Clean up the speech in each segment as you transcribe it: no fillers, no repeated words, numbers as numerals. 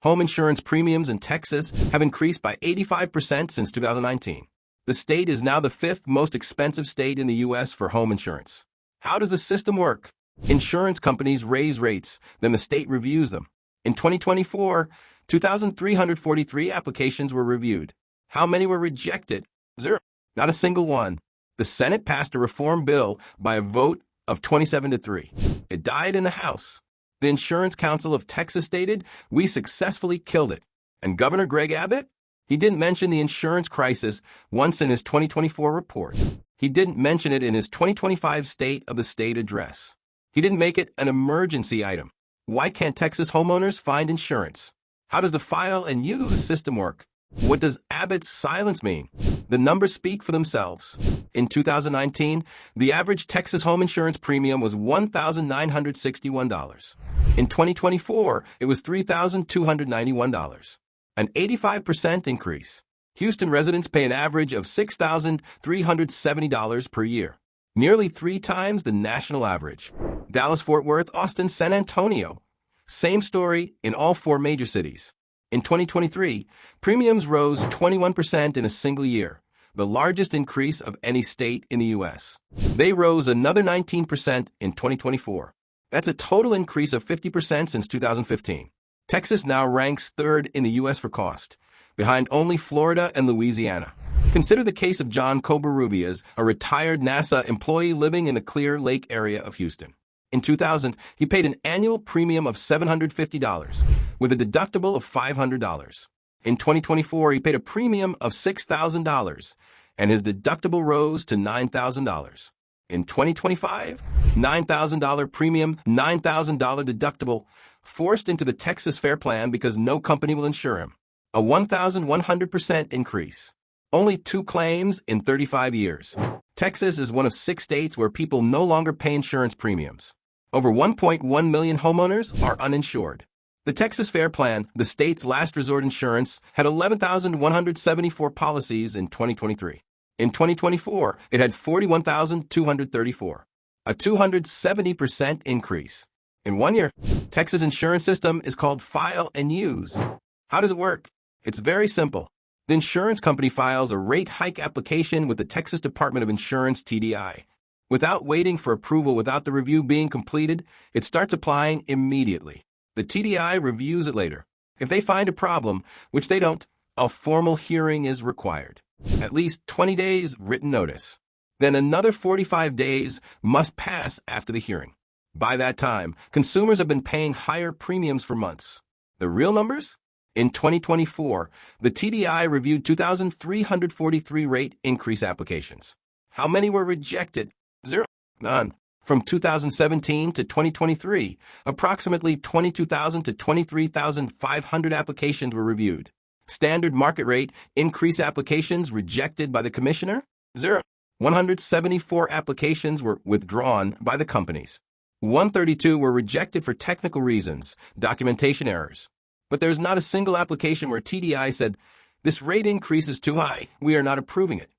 Home insurance premiums in Texas have increased by 85% since 2019. The state is now the fifth most expensive state in the U.S. for home insurance. How does the system work? Insurance companies raise rates, then the state reviews them. In 2024, 2,343 applications were reviewed. How many were rejected? 0. Not a single one. The Senate passed a reform bill by a vote of 27-3. It died in the House. The Insurance Council of Texas stated, "We successfully killed it." And Governor Greg Abbott? He didn't mention the insurance crisis once in his 2024 report. He didn't mention it in his 2025 State of the State address. He didn't make it an emergency item. Why can't Texas homeowners find insurance? How does the file and use system work? What does Abbott's silence mean? The numbers speak for themselves. In 2019, the average Texas home insurance premium was $1,961. In 2024, it was $3,291, an 85% increase. Houston residents pay an average of $6,370 per year, nearly 3 times the national average. Dallas, Fort Worth, Austin, San Antonio. Same story in all 4 major cities. In 2023, premiums rose 21% in a single year, the largest increase of any state in the U.S. They rose another 19% in 2024. That's a total increase of 50% since 2015. Texas now ranks 3rd in the U.S. for cost, behind only Florida and Louisiana. Consider the case of John Cobarruvias, a retired NASA employee living in the Clear Lake area of Houston. In 2000, he paid an annual premium of $750, with a deductible of $500. In 2024, he paid a premium of $6,000, and his deductible rose to $9,000. In 2025, $9,000 premium, $9,000 deductible, forced into the Texas Fair Plan because no company will insure him. A 1,100% increase. Only 2 claims in 35 years. Texas is one of 6 states where people no longer pay insurance premiums. Over 1.1 million homeowners are uninsured. The Texas Fair Plan, the state's last resort insurance, had 11,174 policies in 2023. In 2024, it had 41,234, a 270% increase. In 1 year, Texas insurance system is called File and Use. How does it work? It's very simple. The insurance company files a rate hike application with the Texas Department of Insurance, TDI. Without waiting for approval, without the review being completed, it starts applying immediately. The TDI reviews it later. If they find a problem, which they don't, a formal hearing is required. At least 20 days written notice. Then another 45 days must pass after the hearing. By that time, consumers have been paying higher premiums for months. The real numbers? In 2024, the TDI reviewed 2,343 rate increase applications. How many were rejected? 0. None. From 2017 to 2023, approximately 22,000 to 23,500 applications were reviewed. Standard market rate increase applications rejected by the commissioner? 0. 174 applications were withdrawn by the companies. 132 were rejected for technical reasons, documentation errors. But there's not a single application where TDI said, "This rate increase is too high. We are not approving it."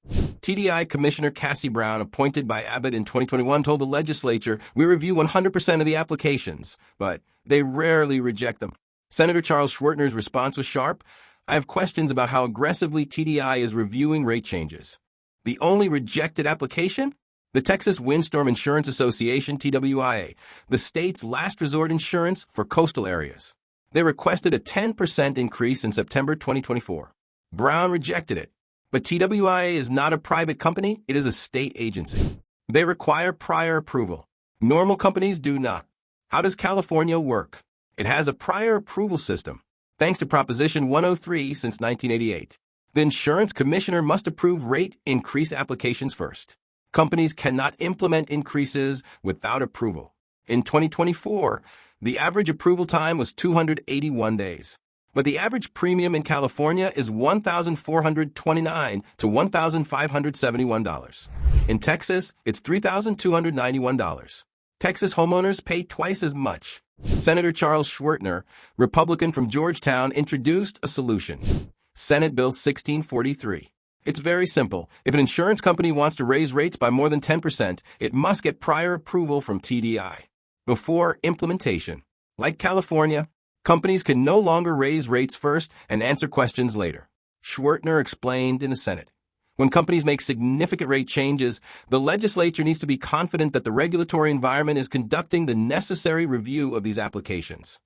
TDI Commissioner Cassie Brown, appointed by Abbott in 2021, told the legislature, "We review 100% of the applications, but they rarely reject them." Senator Charles Schwertner's response was sharp. "I have questions about how aggressively TDI is reviewing rate changes." The only rejected application? The Texas Windstorm Insurance Association, TWIA, the state's last resort insurance for coastal areas. They requested a 10% increase in September 2024. Brown rejected it. But TWIA is not a private company, it is a state agency. They require prior approval. Normal companies do not. How does California work? It has a prior approval system, thanks to Proposition 103 since 1988. The insurance commissioner must approve rate increase applications first. Companies cannot implement increases without approval. In 2024, the average approval time was 281 days. But the average premium in California is $1,429 to $1,571. In Texas, it's $3,291. Texas homeowners pay twice as much. Senator Charles Schwertner, Republican from Georgetown, introduced a solution. Senate Bill 1643. It's very simple. If an insurance company wants to raise rates by more than 10%, it must get prior approval from TDI before implementation. Like California, Companies can no longer raise rates first and answer questions later. Schwertner explained in the Senate. When companies make significant rate changes, the legislature needs to be confident that the regulatory environment is conducting the necessary review of these applications.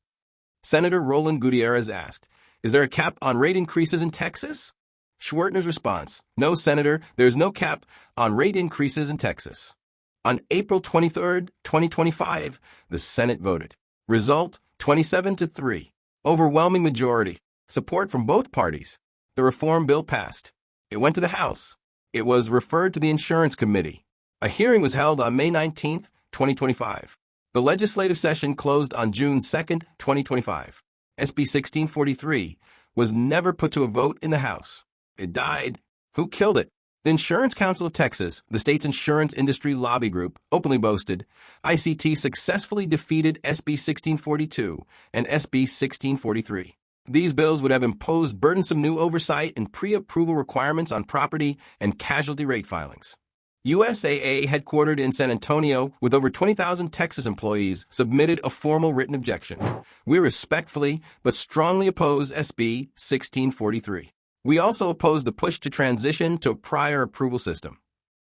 Senator Roland Gutierrez asked, "Is there a cap on rate increases in Texas?" Schwertner's response, "No, Senator, there is no cap on rate increases in Texas." On April 23, 2025, the Senate voted. Result, 27-3. Overwhelming majority. Support from both parties. The reform bill passed. It went to the House. It was referred to the Insurance Committee. A hearing was held on May 19, 2025. The legislative session closed on June 2, 2025. SB 1643 was never put to a vote in the House. It died. Who killed it? The Insurance Council of Texas, the state's insurance industry lobby group, openly boasted, ICT successfully defeated SB 1642 and SB 1643. These bills would have imposed burdensome new oversight and pre-approval requirements on property and casualty rate filings. USAA, headquartered in San Antonio with over 20,000 Texas employees, submitted a formal written objection. We respectfully but strongly oppose SB 1643. We also oppose the push to transition to a prior approval system.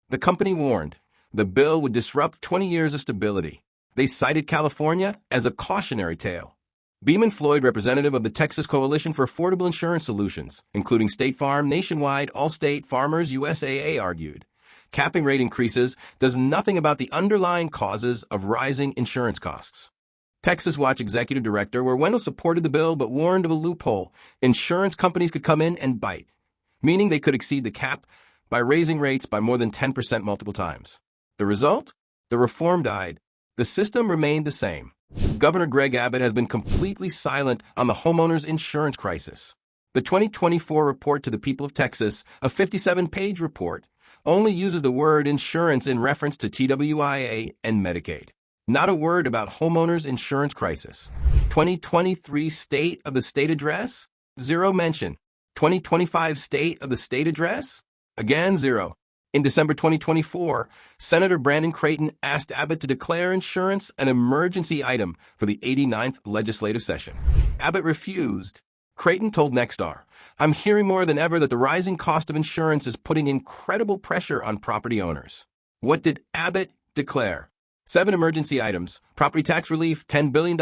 The company warned the bill would disrupt 20 years of stability. They cited California as a cautionary tale. Beeman Floyd, representative of the Texas Coalition for Affordable Insurance Solutions, including State Farm, Nationwide, Allstate, Farmers, USAA, argued, capping rate increases does nothing about the underlying causes of rising insurance costs. Texas Watch Executive Director Wendell supported the bill but warned of a loophole. Insurance companies could come in and bite, meaning they could exceed the cap by raising rates by more than 10% multiple times. The result? The reform died. The system remained the same. Governor Greg Abbott has been completely silent on the homeowners insurance crisis. The 2024 report to the people of Texas, a 57-page report, only uses the word insurance in reference to TWIA and Medicaid. Not a word about homeowners insurance crisis. 2023 State of the State Address? Zero mention. 2025 State of the State Address? Again, zero. In December 2024, Senator Brandon Creighton asked Abbott to declare insurance an emergency item for the 89th legislative session. Abbott refused. Creighton told Nexstar, "I'm hearing more than ever that the rising cost of insurance is putting incredible pressure on property owners." What did Abbott declare? 7 emergency items: property tax relief, $10 billion,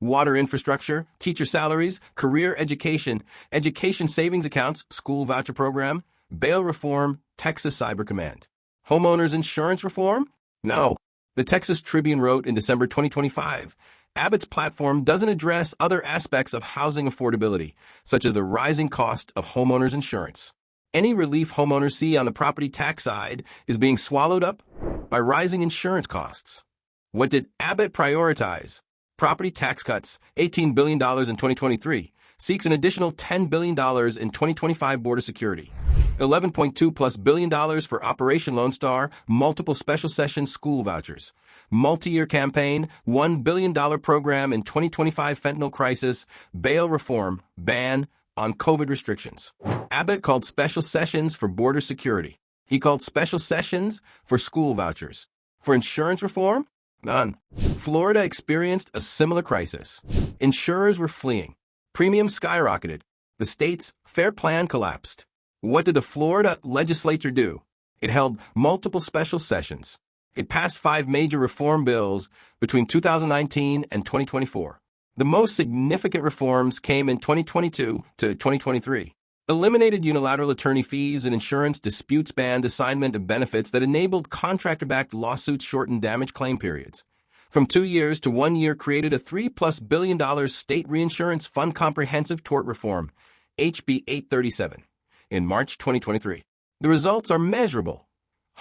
water infrastructure, teacher salaries, career education, education savings accounts, school voucher program, bail reform, Texas Cyber Command. Homeowners insurance reform? No. The Texas Tribune wrote in December 2025, Abbott's platform doesn't address other aspects of housing affordability, such as the rising cost of homeowners insurance. Any relief homeowners see on the property tax side is being swallowed up by rising insurance costs. What did Abbott prioritize? Property tax cuts, $18 billion in 2023, seeks an additional $10 billion in 2025 border security. $11.2+ billion for Operation Lone Star, multiple special session school vouchers. Multi-year campaign, $1 billion program in 2025 fentanyl crisis, bail reform, ban on COVID restrictions. Abbott called special sessions for border security. He called special sessions for school vouchers. For insurance reform? None. Florida experienced a similar crisis. Insurers were fleeing. Premiums skyrocketed. The state's FAIR Plan collapsed. What did the Florida legislature do? It held multiple special sessions. It passed 5 major reform bills between 2019 and 2024. The most significant reforms came in 2022 to 2023. Eliminated unilateral attorney fees and insurance disputes, banned assignment of benefits that enabled contractor-backed lawsuits, shortened damage claim periods. From 2 years to 1 year, created a $3+ billion state reinsurance fund, comprehensive tort reform, HB 837. In March 2023. The results are measurable.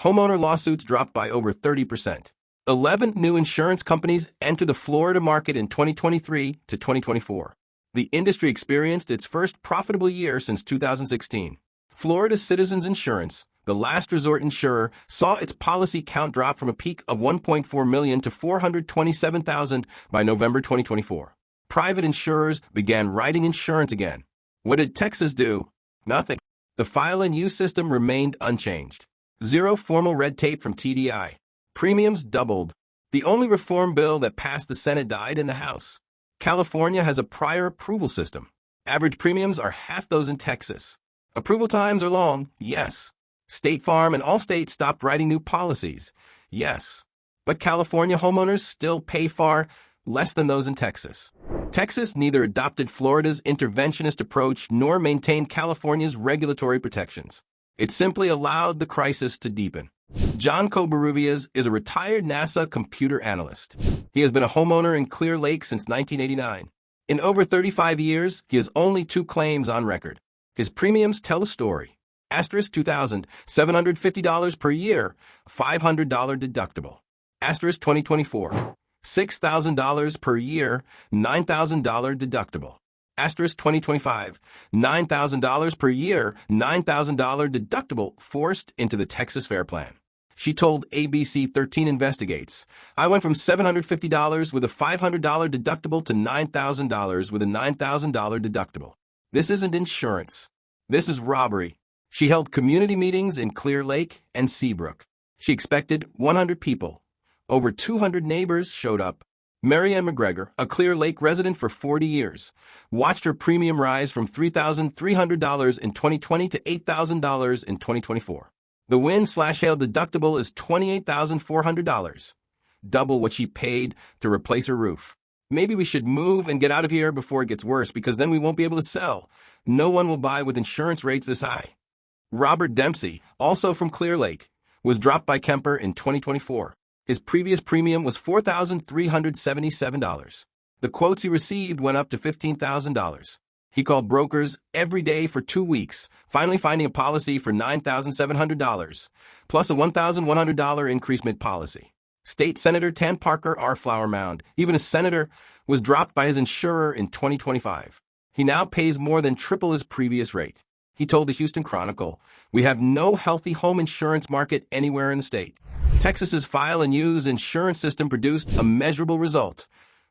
Homeowner lawsuits dropped by over 30%. 11 new insurance companies entered the Florida market in 2023 to 2024. The industry experienced its first profitable year since 2016. Florida Citizens Insurance, the last resort insurer, saw its policy count drop from a peak of 1.4 million to 427,000 by November 2024. Private insurers began writing insurance again. What did Texas do? Nothing. The file and use system remained unchanged. Zero formal red tape from TDI. Premiums doubled. The only reform bill that passed the Senate died in the House. California has a prior approval system. Average premiums are half those in Texas. Approval times are long, yes. State Farm and Allstate stopped writing new policies, yes. But California homeowners still pay far less than those in Texas. Texas neither adopted Florida's interventionist approach nor maintained California's regulatory protections. It simply allowed the crisis to deepen. John Cobarruvias is a retired NASA computer analyst. He has been a homeowner in Clear Lake since 1989. In over 35 years, he has only 2 claims on record. His premiums tell a story. Asterisk $2,750 per year, $500 deductible. Asterisk 2024. $6,000 per year, $9,000 deductible. Asterisk 2025. $9,000 per year, $9,000 deductible forced into the Texas Fair Plan. She told ABC 13 Investigates, I went from $750 with a $500 deductible to $9,000 with a $9,000 deductible. This isn't insurance. This is robbery. She held community meetings in Clear Lake and Seabrook. She expected 100 people. Over 200 neighbors showed up. Marianne McGregor, a Clear Lake resident for 40 years, watched her premium rise from $3,300 in 2020 to $8,000 in 2024. The wind/hail deductible is $28,400, double what she paid to replace her roof. Maybe we should move and get out of here before it gets worse, because then we won't be able to sell. No one will buy with insurance rates this high. Robert Dempsey, also from Clear Lake, was dropped by Kemper in 2024. His previous premium was $4,377. The quotes he received went up to $15,000. He called brokers every day for 2 weeks, finally finding a policy for $9,700, plus a $1,100 increase mid-policy. State Senator Tan Parker R. Flower Mound, even a senator, was dropped by his insurer in 2025. He now pays more than triple his previous rate. He told the Houston Chronicle, we have no healthy home insurance market anywhere in the state. Texas's File and Use insurance system produced a measurable result.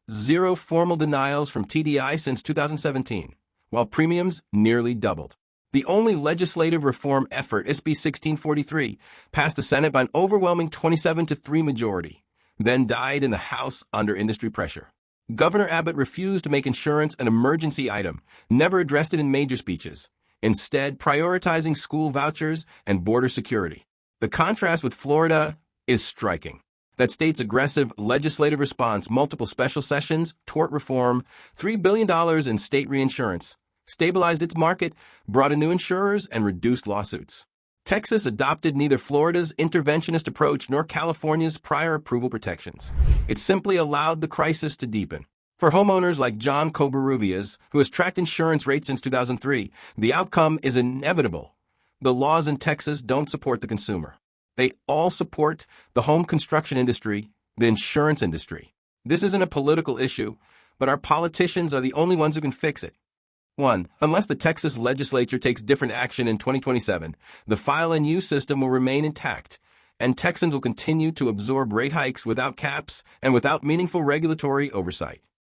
0 formal denials from TDI since 2017, while premiums nearly doubled. The only legislative reform effort, SB 1643, passed the Senate by an overwhelming 27-3 majority, then died in the House under industry pressure. Governor Abbott refused to make insurance an emergency item, never addressed it in major speeches, instead prioritizing school vouchers and border security. The contrast with Florida is striking. That state's aggressive legislative response, multiple special sessions, tort reform, $3 billion in state reinsurance, stabilized its market, brought in new insurers, and reduced lawsuits. Texas adopted neither Florida's interventionist approach nor California's prior approval protections. It simply allowed the crisis to deepen. For homeowners like John Cobarruvias, who has tracked insurance rates since 2003, the outcome is inevitable. The laws in Texas don't support the consumer. They all support the home construction industry, the insurance industry. This isn't a political issue, but our politicians are the only ones who can fix it. 1. Unless the Texas legislature takes different action in 2027, the File and Use system will remain intact, and Texans will continue to absorb rate hikes without caps and without meaningful regulatory oversight.